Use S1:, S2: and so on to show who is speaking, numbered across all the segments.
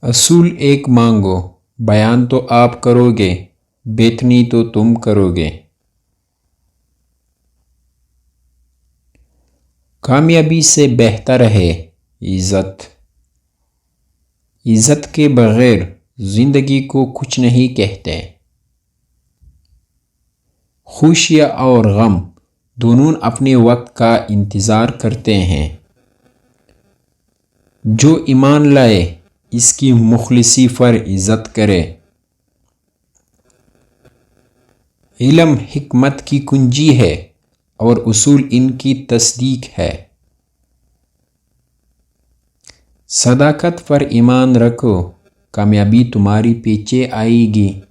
S1: اصول ایک مانگو، بیان تو آپ کرو گے، بیتنی تو تم کرو گے۔ کامیابی سے بہتر ہے عزت۔ عزت کے بغیر زندگی کو کچھ نہیں کہتے۔ خوشیاں اور غم دونوں اپنے وقت کا انتظار کرتے ہیں۔ جو ایمان لائے اس کی مخلصی پر عزت کرے۔ علم حکمت کی کنجی ہے اور اصول ان کی تصدیق ہے۔ صداقت پر ایمان رکھو، کامیابی تمہاری پیچھے آئے گی۔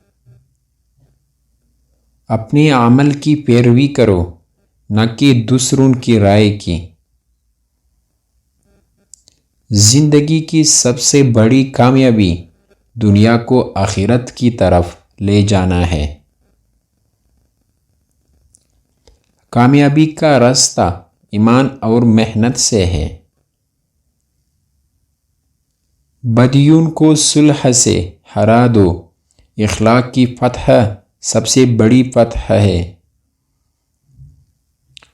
S1: اپنے عمل کی پیروی کرو، نہ کہ دوسروں کی رائے کی۔ زندگی کی سب سے بڑی کامیابی دنیا کو آخرت کی طرف لے جانا ہے۔ کامیابی کا راستہ ایمان اور محنت سے ہے۔ بدیوں کو صلح سے ہرا دو، اخلاق کی فتح سب سے بڑی فتح ہے۔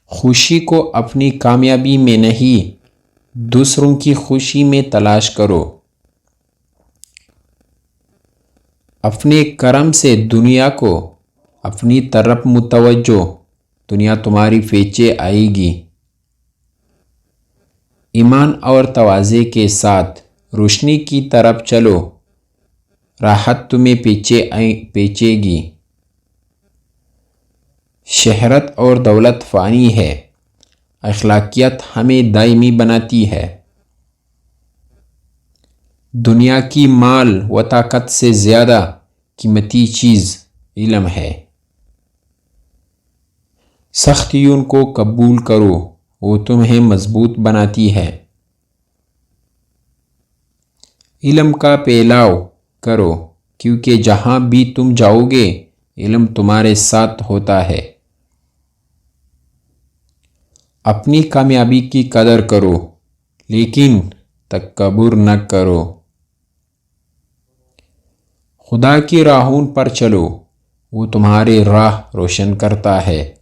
S1: خوشی کو اپنی کامیابی میں نہیں، دوسروں کی خوشی میں تلاش کرو۔ اپنے کرم سے دنیا کو اپنی طرف متوجہ، دنیا تمہاری پیچھے آئے گی۔ ایمان اور تواضع کے ساتھ روشنی کی طرف چلو، راحت تمہیں پیچھے گی۔ شہرت اور دولت فانی ہے، اخلاقیات ہمیں دائمی بناتی ہے۔ دنیا کی مال و طاقت سے زیادہ قیمتی چیز علم ہے۔ سختیوں کو قبول کرو، وہ تمہیں مضبوط بناتی ہے۔ علم کا پھیلاؤ کرو، کیونکہ جہاں بھی تم جاؤ گے علم تمہارے ساتھ ہوتا ہے۔ اپنی کامیابی کی قدر کرو، لیکن تکبر نہ کرو۔ خدا کی راہوں پر چلو، وہ تمہاری راہ روشن کرتا ہے۔